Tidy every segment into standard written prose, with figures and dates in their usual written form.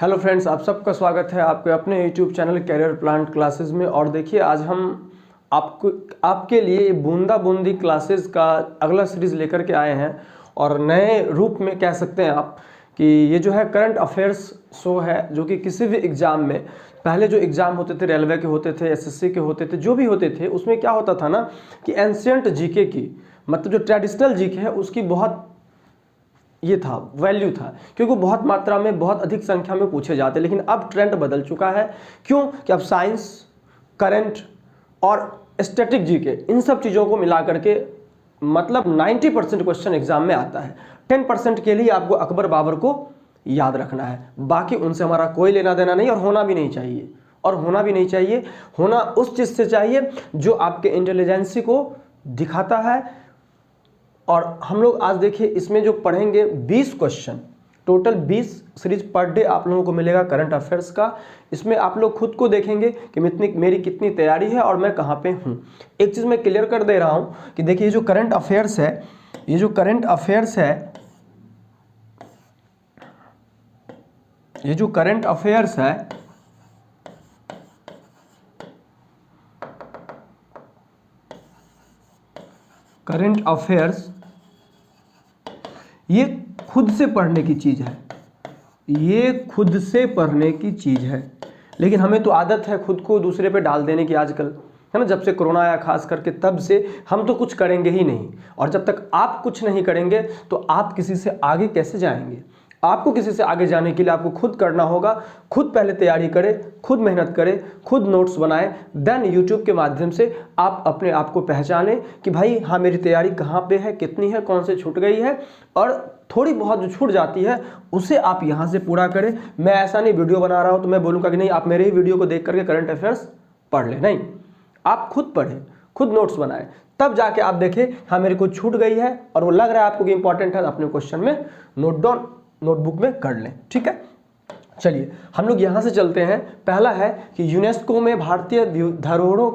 Hello friends, आप सबका स्वागत है आपके अपने YouTube channel career plan classes में। और देखिए, आज हम आपके लिए बूंदा बूंदी क्लासेस का अगला सीरीज़ लेकर के आए हैं। और नए रूप में कह सकते हैं आप कि ये जो है करंट अफेयर्स शो है, जो कि किसी भी एग्ज़ाम में पहले जो एग्ज़ाम होते थे, रेलवे के होते थे, एसएससी के होते थे, जो भी होते थे, उसमें क्या होता था ना कि एंशियंट जीके की, मतलब जो ट्रेडिशनल जीके है उसकी बहुत ये था, वैल्यू था, क्योंकि बहुत मात्रा में, बहुत अधिक संख्या में पूछे जाते। लेकिन अब ट्रेंड बदल चुका है। क्यों? कि अब साइंस, करंट और स्टैटिक जीके, इन सब चीज़ों को मिला करके मतलब 90% क्वेश्चन एग्जाम में आता है। 10% के लिए आपको अकबर बाबर को याद रखना है, बाकी उनसे हमारा कोई लेना देना नहीं, और होना भी नहीं चाहिए। और होना भी नहीं चाहिए, होना उस चीज़ से चाहिए जो आपके इंटेलिजेंसी को दिखाता है। और हम लोग आज देखिए इसमें जो पढ़ेंगे 20 question, total 20 series per day आप लोगों को मिलेगा करंट अफेयर्स का। इसमें आप लोग खुद को देखेंगे कि मेरी कितनी तैयारी है और मैं कहाँ पे हूँ। एक चीज़ मैं क्लियर कर दे रहा हूँ कि देखिए, ये जो करंट अफेयर्स है, ये जो करंट अफेयर्स है, ये जो करंट अफेयर्स है, करंट अफेयर्स ये खुद से पढ़ने की चीज़ है, ये खुद से पढ़ने की चीज़ है। लेकिन हमें तो आदत है खुद को दूसरे पे डाल देने की आजकल, है ना। जब से कोरोना आया खास करके, तब से हम तो कुछ करेंगे ही नहीं। और जब तक आप कुछ नहीं करेंगे तो आप किसी से आगे कैसे जाएंगे? आपको किसी से आगे जाने के लिए आपको खुद करना होगा। खुद पहले तैयारी करें, खुद मेहनत करें, खुद नोट्स बनाएं, देन यूट्यूब के माध्यम से आप अपने आप को पहचानें कि भाई हाँ, मेरी तैयारी कहाँ पे है, कितनी है, कौन से छूट गई है, और थोड़ी बहुत जो छूट जाती है उसे आप यहाँ से पूरा करें। मैं ऐसा नहीं वीडियो बना रहा हूँ तो मैं बोलूँगा कि नहीं आप मेरे ही वीडियो को देख करके करंट अफेयर्स पढ़ लें। नहीं, आप खुद पढ़ें, खुद नोट्स बनाएं, तब जाके आप देखें हाँ मेरी कुछ छूट गई है और वो लग रहा है आपको कि इंपॉर्टेंट है, अपने क्वेश्चन में नोट डाउन, नोटबुक में कर लें। ठीक है, चलिए हम लोग यहाँ से चलते हैं। पहला है कि यूनेस्को में भारतीय धरोहरों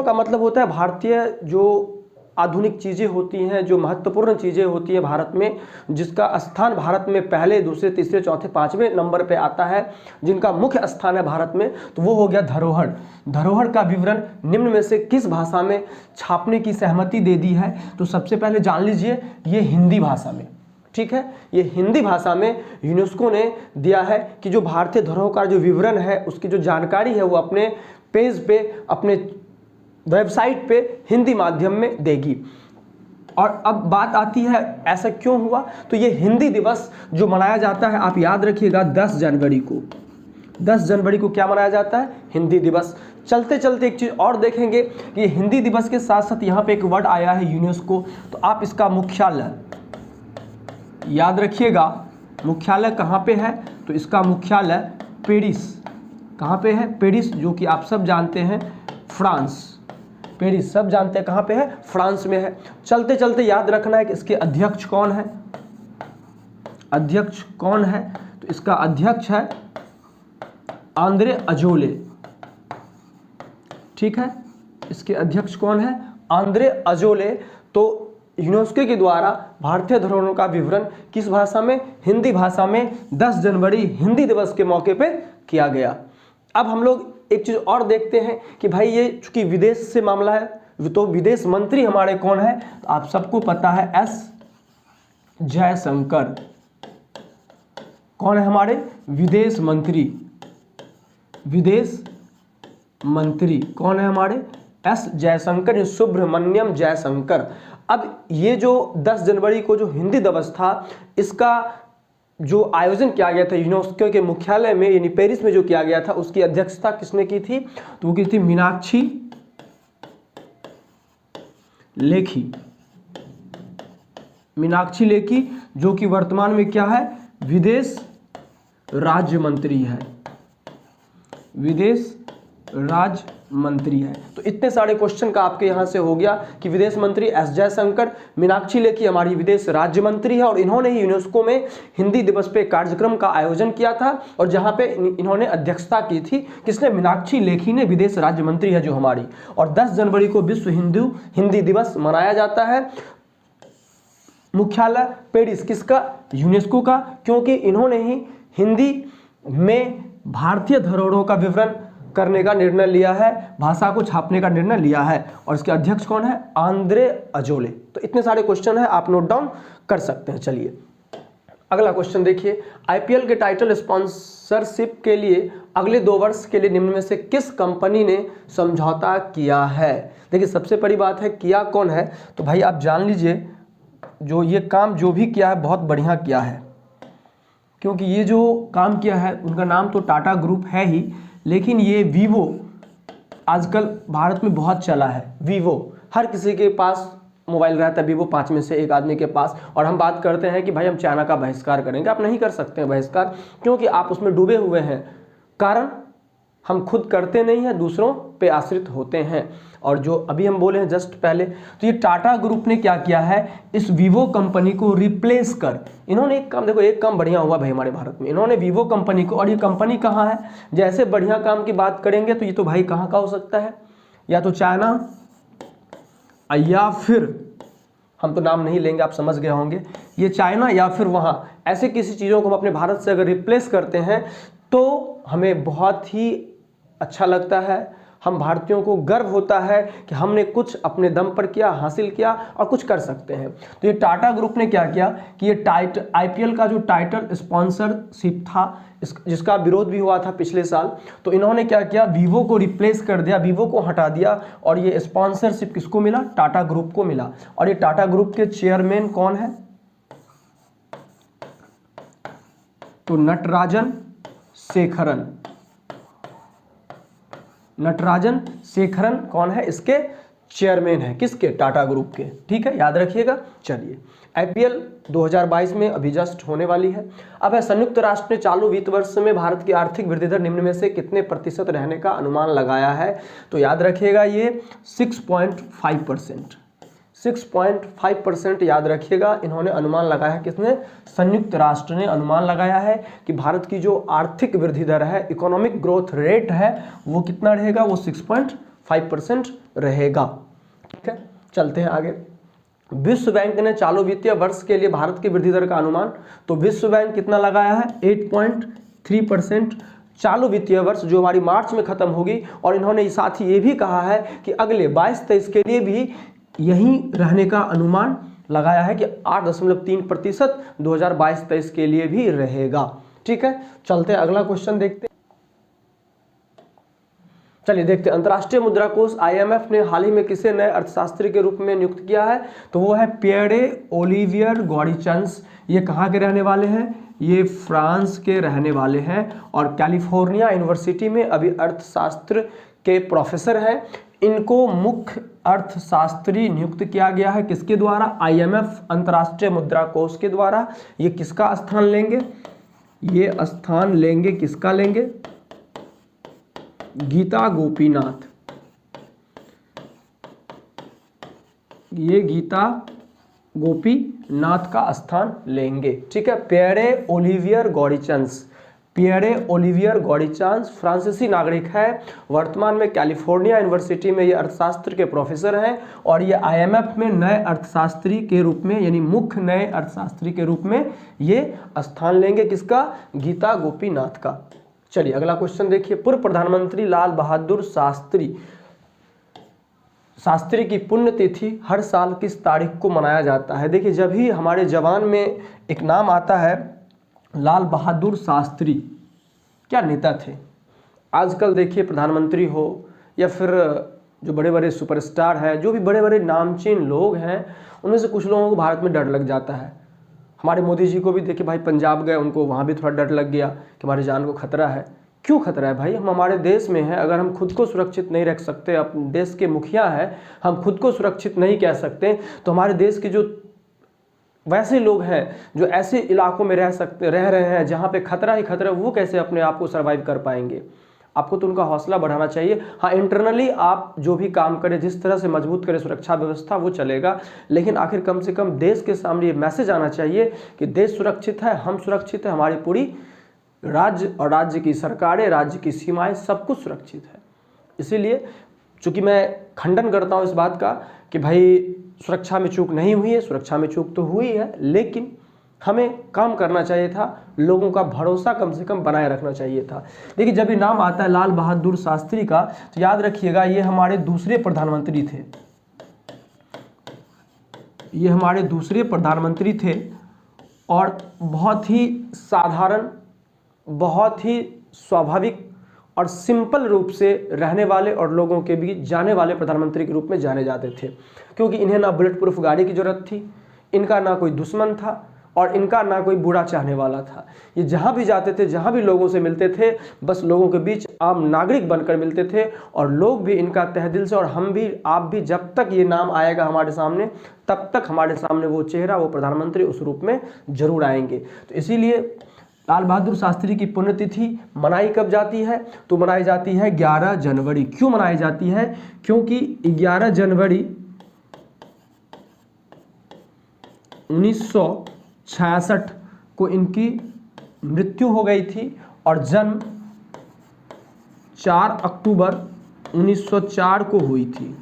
का मतलब होता है भारतीय जो आधुनिक चीज़ें होती हैं, जो महत्वपूर्ण चीज़ें होती हैं भारत में, जिसका स्थान भारत में पहले, दूसरे, तीसरे, चौथे, 5वें नंबर पे आता है, जिनका मुख्य स्थान है भारत में, तो वो हो गया धरोहर। धरोहर का विवरण निम्न में से किस भाषा में छापने की सहमति दे दी है? तो सबसे पहले जान लीजिए, ये हिंदी भाषा में। ठीक है, ये हिंदी भाषा में यूनेस्को ने दिया है कि जो भारतीय धरोहर का जो विवरण है, उसकी जो जानकारी है वो अपने पेज पे, अपने वेबसाइट पे हिंदी माध्यम में देगी। और अब बात आती है ऐसा क्यों हुआ? तो ये हिंदी दिवस जो मनाया जाता है, आप याद रखिएगा 10 जनवरी को, 10 जनवरी को क्या मनाया जाता है? हिंदी दिवस। चलते चलते एक चीज़ और देखेंगे कि हिंदी दिवस के साथ साथ यहाँ पे एक वर्ड आया है यूनेस्को, तो आप इसका मुख्यालय याद रखिएगा। मुख्यालय कहाँ पे है? तो इसका मुख्यालय पेरिस। कहाँ पे है? पेरिस, जो कि आप सब जानते हैं फ्रांस। पेरिस सब जानते हैं कहाँ पे है? फ्रांस में है। चलते चलते याद रखना है कि इसके अध्यक्ष कौन है। अध्यक्ष कौन है? तो इसका अध्यक्ष है आंद्रे अजोले। ठीक है, इसके अध्यक्ष कौन है? Andre Azoulay. तो यूनेस्को के द्वारा भारतीय धरोहरों का विवरण किस भाषा में? हिंदी भाषा में 10 जनवरी हिंदी दिवस के मौके पे किया गया। अब हम लोग एक चीज़ और देखते हैं कि भाई ये चूंकि विदेश से मामला है, तो विदेश मंत्री हमारे कौन है? तो आप सबको पता है एस जयशंकर। कौन है हमारे विदेश मंत्री? विदेश मंत्री कौन है हमारे? एस जयशंकर, सुब्रमण्यम जयशंकर। अब ये जो 10 जनवरी को जो हिंदी दिवस था, इसका जो आयोजन किया गया था यूनेस्को के मुख्यालय में, यानी पेरिस में जो किया गया था, उसकी अध्यक्षता किसने की थी? तो वो की थी मीनाक्षी लेखी। मीनाक्षी लेखी, जो कि वर्तमान में क्या है? विदेश राज्य मंत्री है। विदेश राज्य मंत्री है। तो इतने सारे क्वेश्चन का आपके यहाँ से हो गया कि विदेश मंत्री एस जयशंकर, मीनाक्षी लेखी हमारी विदेश राज्य मंत्री है, और इन्होंने ही यूनेस्को में हिंदी दिवस पे कार्यक्रम का आयोजन किया था, और जहाँ पे इन्होंने अध्यक्षता की थी। किसने? मीनाक्षी लेखी ने, विदेश राज्य मंत्री है जो हमारी। और 10 जनवरी को विश्व हिंदी दिवस मनाया जाता है। मुख्यालय पेरिस, किसका? यूनेस्को का, क्योंकि इन्होंने ही हिंदी में भारतीय धरोहरों का विवरण करने का निर्णय लिया है, भाषा को छापने का निर्णय लिया है, और इसके अध्यक्ष कौन है? Andre Azoulay. तो इतने सारे क्वेश्चन है, आप नोट डाउन कर सकते हैं। चलिए अगला क्वेश्चन देखिए, आईपीएल के टाइटल स्पॉन्सरशिप के लिए अगले 2 वर्ष के लिए निम्न में से किस कंपनी ने समझौता किया है? देखिए सबसे बड़ी बात है किया कौन है, तो भाई आप जान लीजिए जो ये काम जो भी किया है बहुत बढ़िया किया है, क्योंकि ये जो काम किया है उनका नाम तो टाटा ग्रुप है ही, लेकिन ये वीवो आजकल भारत में बहुत चला है। वीवो हर किसी के पास मोबाइल रहता है, वीवो 5 में से 1 आदमी के पास। और हम बात करते हैं कि भाई हम चाइना का बहिष्कार करेंगे, आप नहीं कर सकते हैं बहिष्कार, क्योंकि आप उसमें डूबे हुए हैं। कारण हम खुद करते नहीं हैं, दूसरों पे आश्रित होते हैं। और जो अभी हम बोले हैं जस्ट पहले, तो ये टाटा ग्रुप ने क्या किया है, इस वीवो कंपनी को रिप्लेस कर इन्होंने एक काम, देखो एक काम बढ़िया हुआ भाई हमारे भारत में, इन्होंने वीवो कंपनी को, और ये कंपनी कहाँ है, जैसे बढ़िया काम की बात करेंगे तो ये तो भाई कहाँ का हो सकता है, या तो चाइना या फिर हम तो नाम नहीं लेंगे, आप समझ गए होंगे, ये चाइना या फिर वहाँ ऐसे किसी चीज़ों को हम अपने भारत से अगर रिप्लेस करते हैं तो हमें बहुत ही अच्छा लगता है, हम भारतीयों को गर्व होता है कि हमने कुछ अपने दम पर किया, हासिल किया और कुछ कर सकते हैं। तो ये टाटा ग्रुप ने क्या किया कि ये आईपीएल का जो टाइटल स्पॉन्सरशिप था जिसका विरोध भी हुआ था पिछले साल, तो इन्होंने क्या किया, वीवो को रिप्लेस कर दिया, वीवो को हटा दिया, और ये स्पॉन्सरशिप किसको मिला, टाटा ग्रुप को मिला। और ये टाटा ग्रुप के चेयरमैन कौन है, तो नटराजन शेखरन कौन है, इसके चेयरमैन है, किसके, टाटा ग्रुप के। ठीक है, याद रखिएगा। चलिए आईपीएल 2022 में अभी जस्ट होने वाली है। अब है संयुक्त राष्ट्र ने चालू वित्त वर्ष में भारत की आर्थिक वृद्धि दर निम्न में से कितने प्रतिशत रहने का अनुमान लगाया है, तो याद रखिएगा ये 6.5%। 6.5% याद रखिएगा, इन्होंने अनुमान लगाया है, किसने, संयुक्त राष्ट्र ने अनुमान लगाया है कि भारत की जो आर्थिक वृद्धि दर है, इकोनॉमिक ग्रोथ रेट है, वो कितना रहेगा, वो 6.5% रहेगा। ठीक है, चलते हैं आगे। विश्व बैंक ने चालू वित्तीय वर्ष के लिए भारत की वृद्धि दर का अनुमान, तो विश्व बैंक कितना लगाया है, 8.3% चालू वित्तीय वर्ष जो हमारी मार्च में खत्म होगी। और इन्होंने साथ ही ये भी कहा है कि अगले 22-23 के लिए भी यहीं रहने का अनुमान लगाया है कि 8.3% 2022-23 के लिए भी रहेगा। ठीक है, चलते हैं अगला क्वेश्चन देखते हैं। चलिए देखते हैं, अंतर्राष्ट्रीय मुद्रा कोष आईएमएफ ने हाल ही में किसे नए अर्थशास्त्री के रूप में नियुक्त किया है, तो वो है पियरे ओलिवियर गॉडिचंस। ये कहाँ के रहने वाले हैं, ये फ्रांस के रहने वाले हैं, और कैलिफोर्निया यूनिवर्सिटी में अभी अर्थशास्त्र के प्रोफेसर हैं। इनको मुख्य अर्थशास्त्री नियुक्त किया गया है, किसके द्वारा, आईएमएफ अंतर्राष्ट्रीय मुद्रा कोष के द्वारा। ये किसका स्थान लेंगे, ये स्थान लेंगे, किसका लेंगे, गीता गोपीनाथ। ये गीता गोपीनाथ का स्थान लेंगे। ठीक है, पियरे ओलिवियर गॉडिचंस फ्रांसीसी नागरिक है, वर्तमान में कैलिफोर्निया यूनिवर्सिटी में ये अर्थशास्त्र के प्रोफेसर हैं, और ये आईएमएफ में नए अर्थशास्त्री के रूप में, यानी मुख्य नए अर्थशास्त्री के रूप में ये स्थान लेंगे, किसका, गीता गोपीनाथ का। चलिए अगला क्वेश्चन देखिए, पूर्व प्रधानमंत्री लाल बहादुर शास्त्री की पुण्यतिथि हर साल किस तारीख को मनाया जाता है। देखिए जब भी हमारे जवान में एक नाम आता है, लाल बहादुर शास्त्री क्या नेता थे। आजकल देखिए प्रधानमंत्री हो या फिर जो बड़े बड़े सुपरस्टार हैं, जो भी बड़े बड़े नामचीन लोग हैं, उनमें से कुछ लोगों को भारत में डर लग जाता है। हमारे मोदी जी को भी देखिए भाई पंजाब गए, उनको वहाँ भी थोड़ा डर लग गया कि हमारी जान को खतरा है। क्यों खतरा है भाई, हम हमारे देश में हैं, अगर हम खुद को सुरक्षित नहीं रख सकते, अपने देश के मुखिया हैं, हम खुद को सुरक्षित नहीं कह सकते, तो हमारे देश के जो वैसे लोग हैं जो ऐसे इलाकों में रह रहे हैं जहाँ पे खतरा ही खतरा, वो कैसे अपने आप को सर्वाइव कर पाएंगे। आपको तो उनका हौसला बढ़ाना चाहिए। हाँ, इंटरनली आप जो भी काम करें, जिस तरह से मजबूत करें सुरक्षा व्यवस्था, वो चलेगा, लेकिन आखिर कम से कम देश के सामने ये मैसेज आना चाहिए कि देश सुरक्षित है, हम सुरक्षित है, हमारी पूरी राज्य और राज्य की सरकारें, राज्य की सीमाएं, सब कुछ सुरक्षित है। इसीलिए चूँकि मैं खंडन करता हूँ इस बात का कि भाई सुरक्षा में चूक नहीं हुई है, सुरक्षा में चूक तो हुई है, लेकिन हमें काम करना चाहिए था, लोगों का भरोसा कम से कम बनाए रखना चाहिए था। देखिए जब ये नाम आता है लाल बहादुर शास्त्री का, तो याद रखिएगा ये हमारे दूसरे प्रधानमंत्री थे, ये हमारे दूसरे प्रधानमंत्री थे और बहुत ही साधारण, बहुत ही स्वाभाविक और सिंपल रूप से रहने वाले और लोगों के बीच जाने वाले प्रधानमंत्री के रूप में जाने जाते थे, क्योंकि इन्हें ना बुलेट प्रूफ गाड़ी की जरूरत थी, इनका ना कोई दुश्मन था और इनका ना कोई बुरा चाहने वाला था। ये जहाँ भी जाते थे, जहाँ भी लोगों से मिलते थे, बस लोगों के बीच आम नागरिक बनकर मिलते थे और लोग भी इनका तहे दिल से, और हम भी, आप भी, जब तक ये नाम आएगा हमारे सामने तब तक हमारे सामने वो चेहरा, वो प्रधानमंत्री उस रूप में जरूर आएंगे। तो इसीलिए लाल बहादुर शास्त्री की पुण्यतिथि मनाई कब जाती है? तो मनाई जाती है 11 जनवरी। क्यों मनाई जाती है? क्योंकि 11 जनवरी 1966 को इनकी मृत्यु हो गई थी और जन्म 4 अक्टूबर 1904 को हुई थी।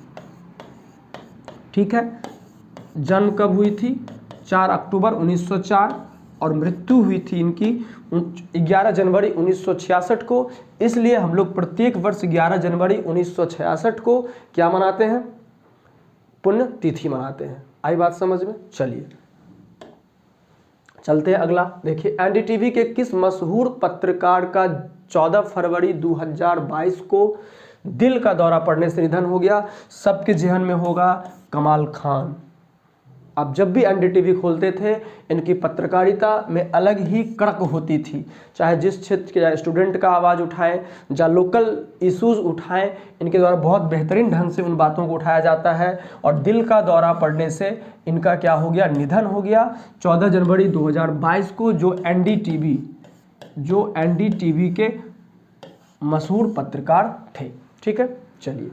ठीक है, जन्म कब हुई थी? 4 अक्टूबर 1904 और मृत्यु हुई थी इनकी 11 जनवरी 1966 को। इसलिए हम लोग प्रत्येक वर्ष 11 जनवरी 1966 को क्या मनाते हैं? पुण्य तिथि मनाते हैं। आई बात समझ में? चलिए चलते हैं अगला। देखिए एनडीटीवी के किस मशहूर पत्रकार का 14 फरवरी 2022 को दिल का दौरा पड़ने से निधन हो गया? सबके जहन में होगा कमाल खान। आप जब भी एनडीटीवी खोलते थे इनकी पत्रकारिता में अलग ही कड़क होती थी, चाहे जिस क्षेत्र के स्टूडेंट का आवाज़ उठाएं, जहाँ लोकल इश्यूज उठाएं, इनके द्वारा बहुत बेहतरीन ढंग से उन बातों को उठाया जाता है। और दिल का दौरा पड़ने से इनका क्या हो गया? निधन हो गया 14 जनवरी 2022 को, जो एनडीटीवी के मशहूर पत्रकार थे। ठीक है, चलिए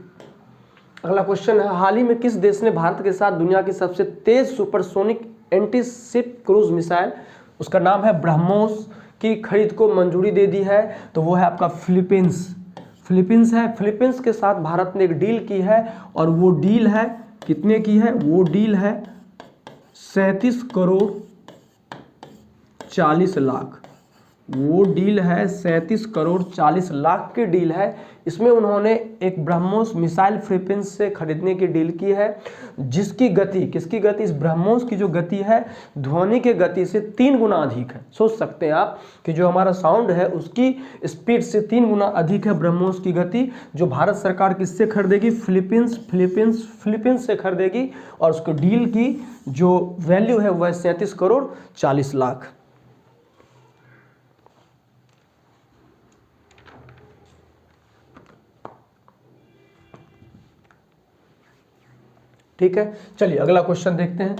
अगला क्वेश्चन है, हाल ही में किस देश ने भारत के साथ दुनिया की सबसे तेज supersonic anti ship cruise missile, उसका नाम है ब्रह्मोस, की खरीद को मंजूरी दे दी है? तो वो है आपका फिलीपींस। फिलीपींस है। फिलीपींस के साथ भारत ने एक डील की है और वो डील है कितने की है? वो डील है 37 करोड़ 40 लाख। वो डील है 37 करोड़ 40 लाख की डील है। इसमें उन्होंने एक ब्रह्मोस मिसाइल फिलीपींस से खरीदने की डील की है, जिसकी गति, किसकी गति? इस ब्रह्मोस की जो गति है ध्वनि के गति से 3 गुना अधिक है। सोच सकते हैं आप कि जो हमारा साउंड है उसकी स्पीड से 3 गुना अधिक है ब्रह्मोस की गति, जो भारत सरकार किससे खरीदेगी? फिलीपींस से खरीदेगी और उसको डील की जो वैल्यू है वह 37 करोड़ 40 लाख। ठीक है, चलिए अगला क्वेश्चन देखते हैं।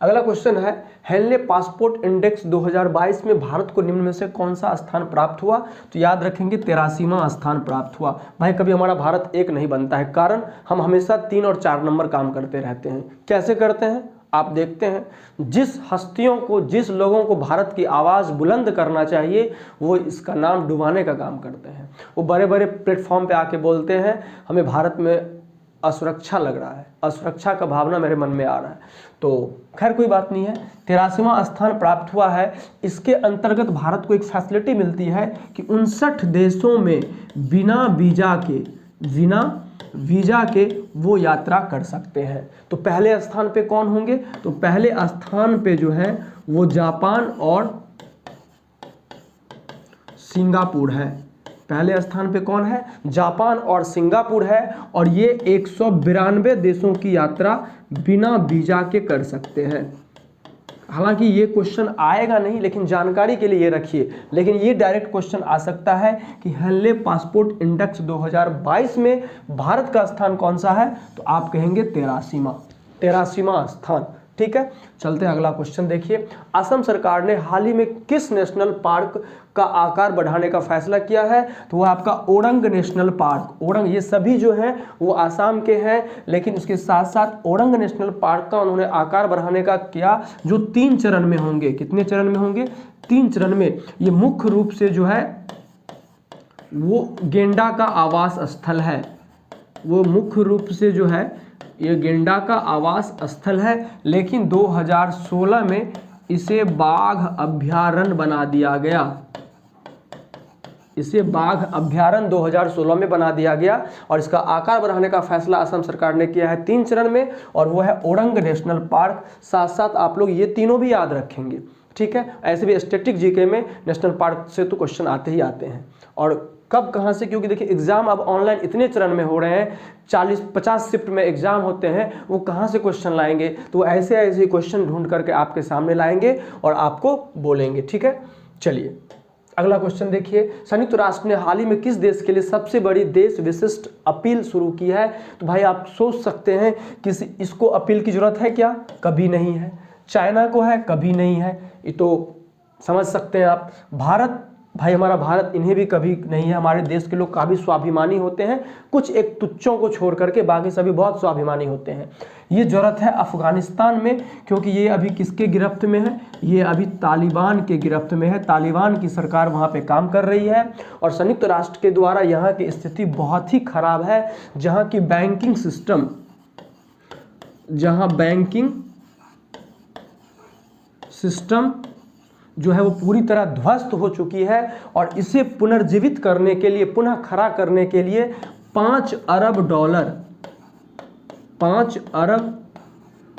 अगला क्वेश्चन है, हेनले पासपोर्ट इंडेक्स 2022 में भारत को निम्न में से कौन सा स्थान प्राप्त हुआ? तो याद रखेंगे 83वां स्थान प्राप्त हुआ। भाई कभी हमारा भारत एक नहीं बनता है, कारण हम हमेशा 3 और 4 नंबर काम करते रहते हैं। कैसे करते हैं? आप देखते हैं, जिस हस्तियों को, जिस लोगों को भारत की आवाज़ बुलंद करना चाहिए वो इसका नाम डुबाने का काम करते हैं। वो बड़े बड़े प्लेटफॉर्म पे आके बोलते हैं हमें भारत में असुरक्षा लग रहा है, असुरक्षा का भावना मेरे मन में आ रहा है। तो खैर कोई बात नहीं है, 83वां स्थान प्राप्त हुआ है। इसके अंतर्गत भारत को एक फैसिलिटी मिलती है कि 59 देशों में बिना वीजा के वो यात्रा कर सकते हैं। तो पहले स्थान पे कौन होंगे? तो पहले स्थान पे जो है वो जापान और सिंगापुर है। पहले स्थान पे कौन है? जापान और सिंगापुर है। और ये 192 देशों की यात्रा बिना वीजा के कर सकते हैं। हालांकि ये क्वेश्चन आएगा नहीं, लेकिन जानकारी के लिए ये रखिए। लेकिन ये डायरेक्ट क्वेश्चन आ सकता है कि हेनले पासपोर्ट इंडेक्स 2022 में भारत का स्थान कौन सा है? तो आप कहेंगे 83वां स्थान। ठीक है, चलते हैं अगला क्वेश्चन। देखिए, असम सरकार ने हाल ही में किस नेशनल पार्क का आकार बढ़ाने का फैसला किया है? तो वह आपका ओरंग नेशनल पार्क। ओरंग, ये सभी जो हैं वो आसाम के हैं, लेकिन उसके साथ साथ ओरंग नेशनल पार्क का उन्होंने आकार बढ़ाने का किया, जो 3 चरण में होंगे। कितने चरण में होंगे? 3 चरण में। ये मुख्य रूप से जो है वो गेंडा का आवास स्थल है। वो मुख्य रूप से जो है ये गेंडा का आवास स्थल है, लेकिन 2016 में इसे बाघ अभयारण्य बना दिया गया। इसे बाघ अभयारण्य 2016 में बना दिया गया और इसका आकार बढ़ाने का फैसला असम सरकार ने किया है 3 चरण में, और वो है ओरंग नेशनल पार्क। साथ साथ आप लोग ये तीनों भी याद रखेंगे, ठीक है। ऐसे भी स्टैटिक जीके में नेशनल पार्क से तो क्वेश्चन आते ही आते हैं। और कब कहाँ से, क्योंकि देखिए एग्जाम अब ऑनलाइन इतने चरण में हो रहे हैं, 40-50 शिफ्ट में एग्जाम होते हैं, वो कहाँ से क्वेश्चन लाएंगे, तो ऐसे ऐसे क्वेश्चन ढूंढ करके आपके सामने लाएंगे और आपको बोलेंगे, ठीक है। चलिए अगला क्वेश्चन देखिए, संयुक्त राष्ट्र ने हाल ही में किस देश के लिए सबसे बड़ी देश विशिष्ट अपील शुरू की है। तो भाई आप सोच सकते हैं कि इसको अपील की जरूरत है क्या, कभी नहीं है। चाइना को है, कभी नहीं है, ये तो समझ सकते हैं आप। भारत, भाई हमारा भारत, इन्हें भी कभी नहीं है। हमारे देश के लोग काफ़ी स्वाभिमानी होते हैं, कुछ एक तुच्छों को छोड़ करके बाकी सभी बहुत स्वाभिमानी होते हैं। ये जरूरत है अफगानिस्तान में, क्योंकि ये अभी किसके गिरफ्त में है, ये अभी तालिबान के गिरफ्त में है। तालिबान की सरकार वहाँ पे काम कर रही है और संयुक्त राष्ट्र के द्वारा यहाँ की स्थिति बहुत ही खराब है, जहाँ की बैंकिंग सिस्टम, जो है वो पूरी तरह ध्वस्त हो चुकी है, और इसे पुनर्जीवित करने के लिए, पुनः खड़ा करने के लिए 5 अरब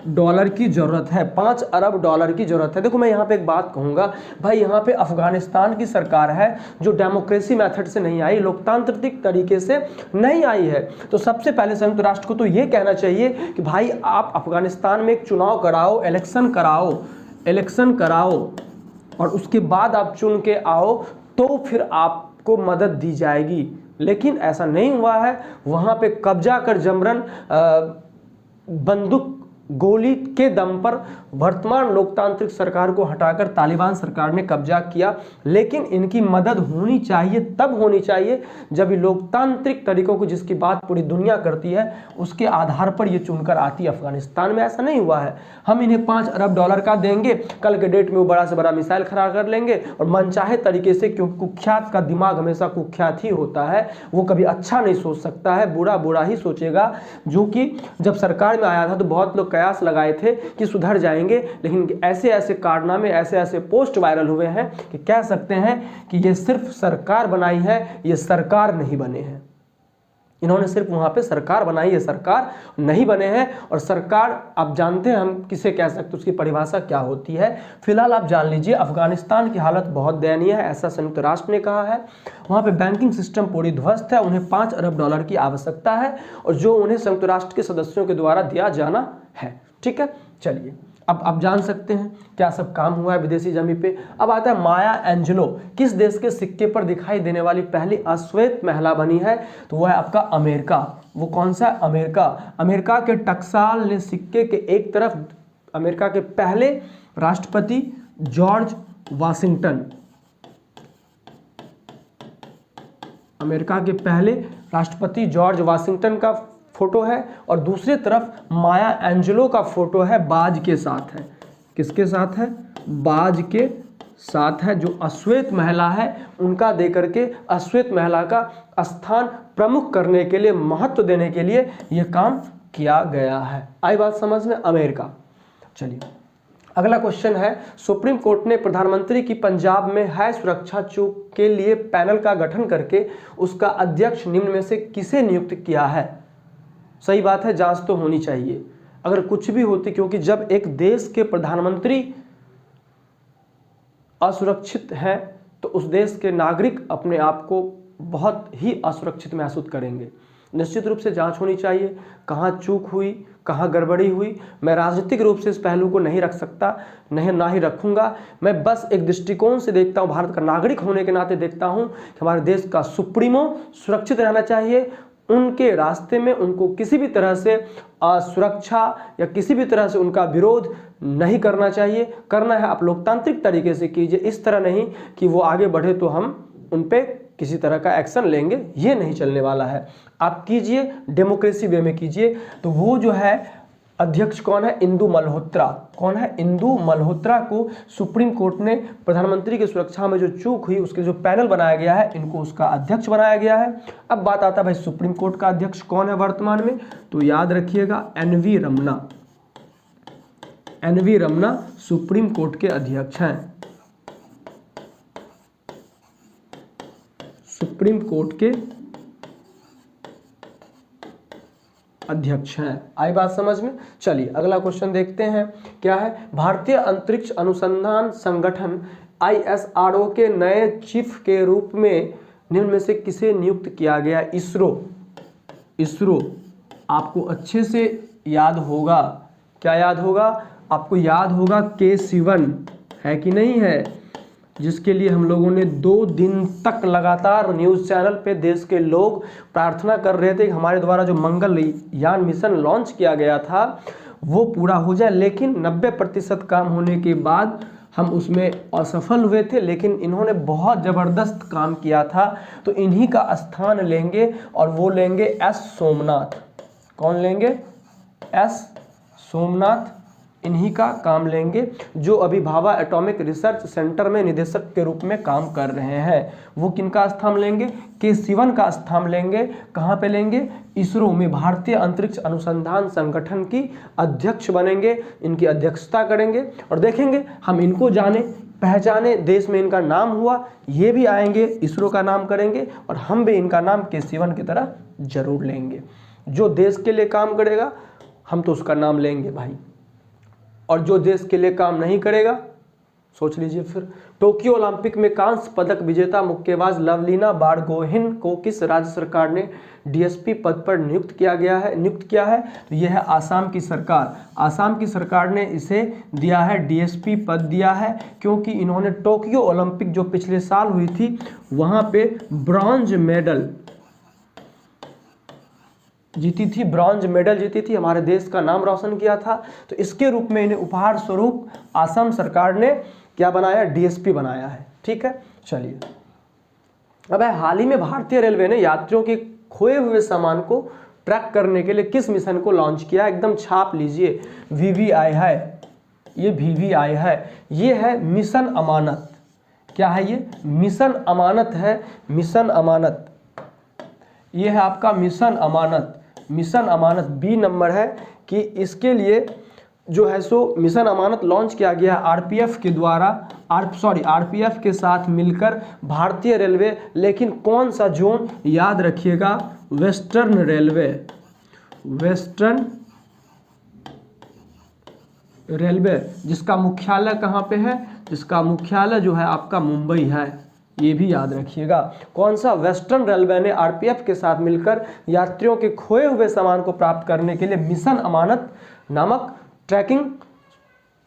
डॉलर की ज़रूरत है। 5 अरब डॉलर की ज़रूरत है। देखो मैं यहाँ पे एक बात कहूँगा, भाई यहाँ पे अफगानिस्तान की सरकार है जो डेमोक्रेसी मेथड से नहीं आई, लोकतांत्रिक तरीके से नहीं आई है। तो सबसे पहले संयुक्त राष्ट्र को तो ये कहना चाहिए कि भाई आप अफगानिस्तान में एक चुनाव कराओ, इलेक्शन कराओ और उसके बाद आप चुन के आओ, तो फिर आपको मदद दी जाएगी। लेकिन ऐसा नहीं हुआ है। वहाँ पे कब्जा कर जबरन बंदूक गोली के दम पर वर्तमान लोकतांत्रिक सरकार को हटाकर तालिबान सरकार ने कब्जा किया। लेकिन इनकी मदद होनी चाहिए, तब होनी चाहिए जब ये लोकतांत्रिक तरीकों को, जिसकी बात पूरी दुनिया करती है, उसके आधार पर ये चुनकर आती है। अफगानिस्तान में ऐसा नहीं हुआ है। हम इन्हें 5 अरब डॉलर का देंगे, कल के डेट में वो बड़ा से बड़ा मिसाइल खड़ा कर लेंगे और मनचाहे तरीके से, क्योंकि कुख्यात का दिमाग हमेशा कुख्यात ही होता है, वो कभी अच्छा नहीं सोच सकता है, बुरा बुरा ही सोचेगा। जो कि जब सरकार में आया था तो बहुत लोग कयास लगाए थे कि सुधर जाएंगे, लेकिन ऐसे ऐसे कारनामे, ऐसे ऐसे पोस्ट वायरल हुए हैं कि कह सकते हैं कि ये सिर्फ सरकार बनाई है, ये सरकार नहीं बने हैं। इन्होंने सिर्फ वहां पे सरकार बनाई है, सरकार नहीं बने हैं। और सरकार आप जानते हैं हम किसे कह सकते हैं, उसकी परिभाषा क्या होती है। फिलहाल आप जान लीजिए, अफगानिस्तान की हालत बहुत दयनीय है, ऐसा संयुक्त राष्ट्र ने कहा है। वहाँ पे बैंकिंग सिस्टम पूरी ध्वस्त है, उन्हें 5 अरब डॉलर की आवश्यकता है, और जो उन्हें संयुक्त राष्ट्र के सदस्यों के द्वारा दिया जाना है, ठीक है। चलिए अब आप जान सकते हैं क्या सब काम हुआ है विदेशी जमी पे। अब आता है माया एंजेलो, किस देश के सिक्के पर दिखाई देने वाली पहली अश्वेत महिला बनी है। तो वह है आपका अमेरिका। वो कौन सा है, अमेरिका। अमेरिका के टकसाल ने सिक्के के एक तरफ अमेरिका के पहले राष्ट्रपति जॉर्ज वाशिंगटन, अमेरिका के पहले राष्ट्रपति जॉर्ज वाशिंगटन का फोटो है, और दूसरी तरफ माया एंजेलो का फोटो है, बाज के साथ है। किसके साथ है, बाज के साथ है। जो अश्वेत महिला है उनका देकर के अश्वेत महिला का स्थान प्रमुख करने के लिए, महत्व देने के लिए यह काम किया गया है। आई बात समझ में, अमेरिका। चलिए अगला क्वेश्चन है, सुप्रीम कोर्ट ने प्रधानमंत्री की पंजाब में है सुरक्षा चूक के लिए पैनल का गठन करके उसका अध्यक्ष निम्न में से किसे नियुक्त किया है। सही बात है, जांच तो होनी चाहिए अगर कुछ भी होती, क्योंकि जब एक देश के प्रधानमंत्री असुरक्षित हैं तो उस देश के नागरिक अपने आप को बहुत ही असुरक्षित महसूस करेंगे। निश्चित रूप से जांच होनी चाहिए, कहाँ चूक हुई, कहाँ गड़बड़ी हुई। मैं राजनीतिक रूप से इस पहलू को नहीं रख सकता, ना ही रखूंगा। मैं बस एक दृष्टिकोण से देखता हूँ, भारत का नागरिक होने के नाते देखता हूँ कि हमारे देश का सुप्रीमो सुरक्षित रहना चाहिए। उनके रास्ते में उनको किसी भी तरह से असुरक्षा या किसी भी तरह से उनका विरोध नहीं करना चाहिए। करना है आप लोकतांत्रिक तरीके से कीजिए, इस तरह नहीं कि वो आगे बढ़े तो हम उन पे किसी तरह का एक्शन लेंगे, ये नहीं चलने वाला है। आप कीजिए, डेमोक्रेसी वे में कीजिए। तो वो जो है अध्यक्ष कौन है, इंदु मल्होत्रा। कौन है, इंदु मल्होत्रा को सुप्रीम कोर्ट ने प्रधानमंत्री की सुरक्षा में जो चूक हुई उसके जो पैनल बनाया गया है, इनको उसका अध्यक्ष बनाया गया है। अब बात आता है भाई सुप्रीम कोर्ट का अध्यक्ष कौन है वर्तमान में, तो याद रखिएगा NV Ramana. N V. Ramana supreme court के अध्यक्ष हैं, सुप्रीम कोर्ट के अध्यक्ष हैं। आई बात समझ में? चलिए अगला क्वेश्चन देखते हैं क्या है। भारतीय अंतरिक्ष अनुसंधान संगठन ISRO के नए चीफ के रूप में निम्न में से किसे नियुक्त किया गया? इसरो आपको अच्छे से याद होगा, क्या याद होगा? आपको याद होगा K-Sivan है कि नहीं है, जिसके लिए हम लोगों ने 2 दिन तक लगातार न्यूज़ चैनल पे देश के लोग प्रार्थना कर रहे थे कि हमारे द्वारा जो मंगलयान मिशन लॉन्च किया गया था वो पूरा हो जाए, लेकिन 90% काम होने के बाद हम उसमें असफल हुए थे। लेकिन इन्होंने बहुत ज़बरदस्त काम किया था, तो इन्हीं का स्थान लेंगे और वो लेंगे एस सोमनाथ। कौन लेंगे? एस सोमनाथ इन्हीं का काम लेंगे, जो अभी भाभा एटॉमिक रिसर्च सेंटर में निदेशक के रूप में काम कर रहे हैं। वो किनका स्थान लेंगे? K-Sivan का स्थान लेंगे। कहाँ पे लेंगे? इसरो में भारतीय अंतरिक्ष अनुसंधान संगठन की अध्यक्ष बनेंगे, इनकी अध्यक्षता करेंगे और देखेंगे हम इनको जाने पहचाने, देश में इनका नाम हुआ, ये भी आएंगे, इसरो का नाम करेंगे और हम भी इनका नाम K-Sivan की तरह जरूर लेंगे। जो देश के लिए काम करेगा हम तो उसका नाम लेंगे भाई, और जो देश के लिए काम नहीं करेगा सोच लीजिए फिर। टोक्यो ओलंपिक में कांस्य पदक विजेता मुक्केबाज लवलीना बारगोहेन को किस राज्य सरकार ने DSP पद पर नियुक्त किया है? तो यह है आसाम की सरकार। आसाम की सरकार ने इसे दिया है, DSP पद दिया है, क्योंकि इन्होंने टोक्यो ओलंपिक जो पिछले साल हुई थी वहाँ पे ब्रॉन्ज मेडल जीती थी, ब्रॉन्ज मेडल जीती थी, हमारे देश का नाम रोशन किया था। तो इसके रूप में इन्हें उपहार स्वरूप आसाम सरकार ने क्या बनाया? DSP बनाया है। ठीक है, चलिए अब हाल ही में भारतीय रेलवे ने यात्रियों के खोए हुए सामान को ट्रैक करने के लिए किस मिशन को लॉन्च किया? एकदम छाप लीजिए, VVI है, ये VVI है, ये है मिशन अमानत। क्या है ये? मिशन अमानत है, मिशन अमानत, ये है आपका मिशन अमानत। मिशन अमानत B नंबर है कि इसके लिए जो है सो मिशन अमानत लॉन्च किया गया RPF के द्वारा, RPF के साथ मिलकर भारतीय रेलवे। लेकिन कौन सा जोन? याद रखिएगा, वेस्टर्न रेलवे, वेस्टर्न रेलवे, जिसका मुख्यालय कहाँ पे है? जिसका मुख्यालय जो है आपका मुंबई है, ये भी याद रखिएगा। कौन सा? वेस्टर्न रेलवे ने RPF के साथ मिलकर यात्रियों के खोए हुए सामान को प्राप्त करने के लिए मिशन अमानत नामक ट्रैकिंग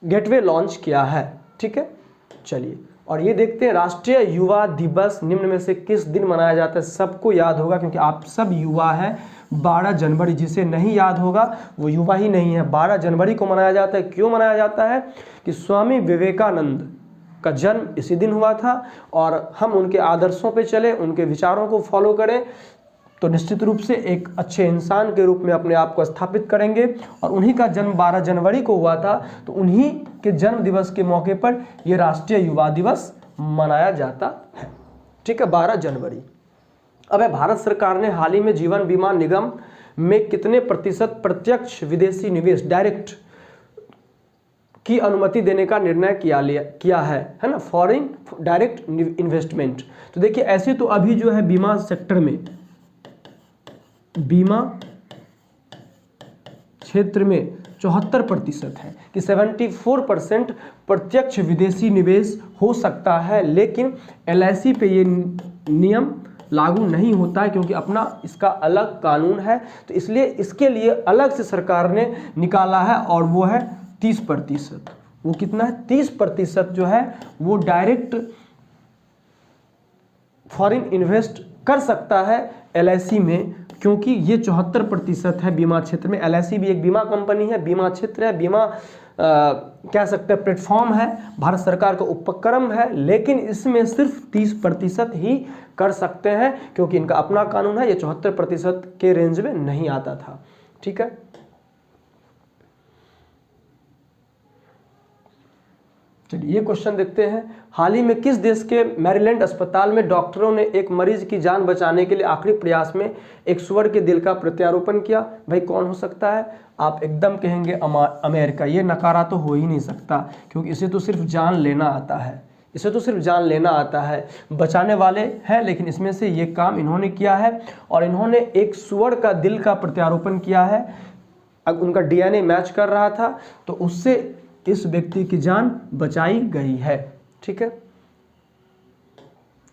गेटवे लॉन्च किया है। ठीक है, चलिए और ये देखते हैं राष्ट्रीय युवा दिवस निम्न में से किस दिन मनाया जाता है? सबको याद होगा क्योंकि आप सब युवा है। 12 जनवरी, जिसे नहीं याद होगा वो युवा ही नहीं है। 12 जनवरी को मनाया जाता है। क्यों मनाया जाता है? कि स्वामी विवेकानंद का जन्म इसी दिन हुआ था और हम उनके आदर्शों पे चले, उनके विचारों को फॉलो करें तो निश्चित रूप से एक अच्छे इंसान के रूप में अपने आप को स्थापित करेंगे। और उन्हीं का जन्म 12 जनवरी को हुआ था, तो उन्हीं के जन्म दिवस के मौके पर यह राष्ट्रीय युवा दिवस मनाया जाता है। ठीक है, 12 जनवरी। अब भारत सरकार ने हाल ही में जीवन बीमा निगम में कितने प्रतिशत प्रत्यक्ष विदेशी निवेश डायरेक्ट की अनुमति देने का निर्णय किया है ना, फॉरेन डायरेक्ट इन्वेस्टमेंट। तो देखिए ऐसे तो अभी जो है बीमा सेक्टर में, बीमा क्षेत्र में 74% है कि 74% प्रत्यक्ष विदेशी निवेश हो सकता है। लेकिन LIC पे ये नियम लागू नहीं होता है क्योंकि अपना इसका अलग कानून है, तो इसलिए इसके लिए अलग से सरकार ने निकाला है और वो है 30%। वो कितना है? 30% जो है वो डायरेक्ट फॉरेन इन्वेस्ट कर सकता है LIC में, क्योंकि ये 74% है बीमा क्षेत्र में। LIC भी एक बीमा कंपनी है, बीमा क्षेत्र है, बीमा कह सकते हैं प्लेटफॉर्म है, भारत सरकार का उपक्रम है, लेकिन इसमें सिर्फ 30% ही कर सकते हैं क्योंकि इनका अपना कानून है। ये 74% के रेंज में नहीं आता था। ठीक है, चलिए ये क्वेश्चन देखते हैं। हाल ही में किस देश के मैरीलैंड अस्पताल में डॉक्टरों ने एक मरीज की जान बचाने के लिए आखिरी प्रयास में एक सुअर के दिल का प्रत्यारोपण किया? भाई कौन हो सकता है? आप एकदम कहेंगे अमेरिका। ये नकारा तो हो ही नहीं सकता, क्योंकि इसे तो सिर्फ जान लेना आता है, इसे तो सिर्फ जान लेना आता है। बचाने वाले हैं, लेकिन इसमें से ये काम इन्होंने किया है और इन्होंने एक सुअर का दिल का प्रत्यारोपण किया है। अब उनका डीएनए मैच कर रहा था तो उससे इस व्यक्ति की जान बचाई गई है। ठीक है,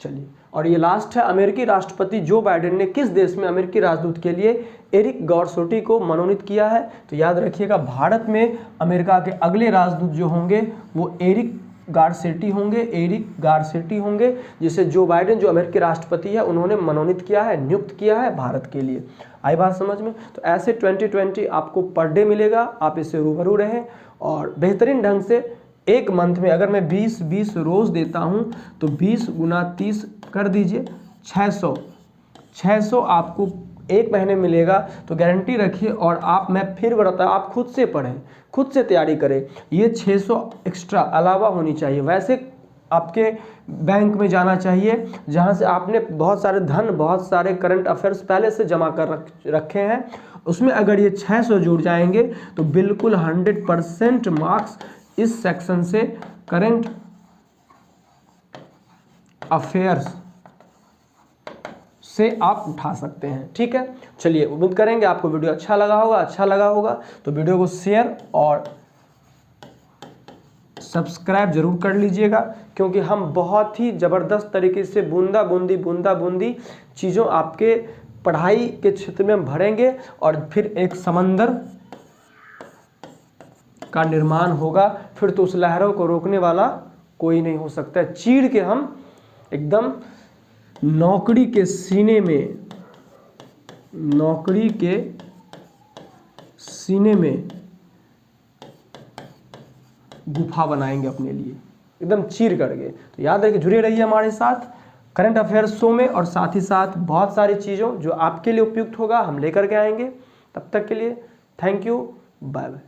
चलिए और ये लास्ट है। अमेरिकी राष्ट्रपति जो बाइडेन ने किस देश में अमेरिकी राजदूत के लिए एरिक गारसेटी को मनोनीत किया है? तो याद रखिएगा, भारत में अमेरिका के अगले राजदूत जो होंगे वो एरिक गारसेटी होंगे, एरिक गारसेटी होंगे, जिसे जो बाइडेन जो अमेरिकी राष्ट्रपति है उन्होंने मनोनीत किया है, नियुक्त किया है भारत के लिए। आई बात समझ में? तो ऐसे 2020 आपको पर डे मिलेगा, आप इससे रूबरू रहें और बेहतरीन ढंग से एक मंथ में अगर मैं 20 रोज़ देता हूँ तो 20 गुना 30 कर दीजिए, 600 आपको एक महीने मिलेगा। तो गारंटी रखिए और आप, मैं फिर बताता, आप खुद से पढ़ें, खुद से तैयारी करें। ये 600 एक्स्ट्रा अलावा होनी चाहिए। वैसे आपके बैंक में जाना चाहिए जहाँ से आपने बहुत सारे धन, बहुत सारे करंट अफेयर्स पहले से जमा कर रखे हैं, उसमें अगर ये 600 जुड़ जाएंगे तो बिल्कुल 100% मार्क्स इस सेक्शन से करंट अफेयर्स से आप उठा सकते हैं। ठीक है, चलिए उम्मीद करेंगे आपको वीडियो अच्छा लगा होगा तो वीडियो को शेयर और सब्सक्राइब जरूर कर लीजिएगा, क्योंकि हम बहुत ही ज़बरदस्त तरीके से बूंदा बूंदी चीज़ों आपके पढ़ाई के क्षेत्र में हम भरेंगे और फिर एक समंदर का निर्माण होगा। फिर तो उस लहरों को रोकने वाला कोई नहीं हो सकता है। चीर के हम एकदम नौकरी के सीने में गुफा बनाएंगे अपने लिए, एकदम चीर करके। तो याद रखिए, जुड़े रहिए हमारे साथ करंट अफेयर्स शो में और साथ ही साथ बहुत सारी चीज़ों जो आपके लिए उपयुक्त होगा हम लेकर के आएंगे। तब तक के लिए थैंक यू, बाय बाय।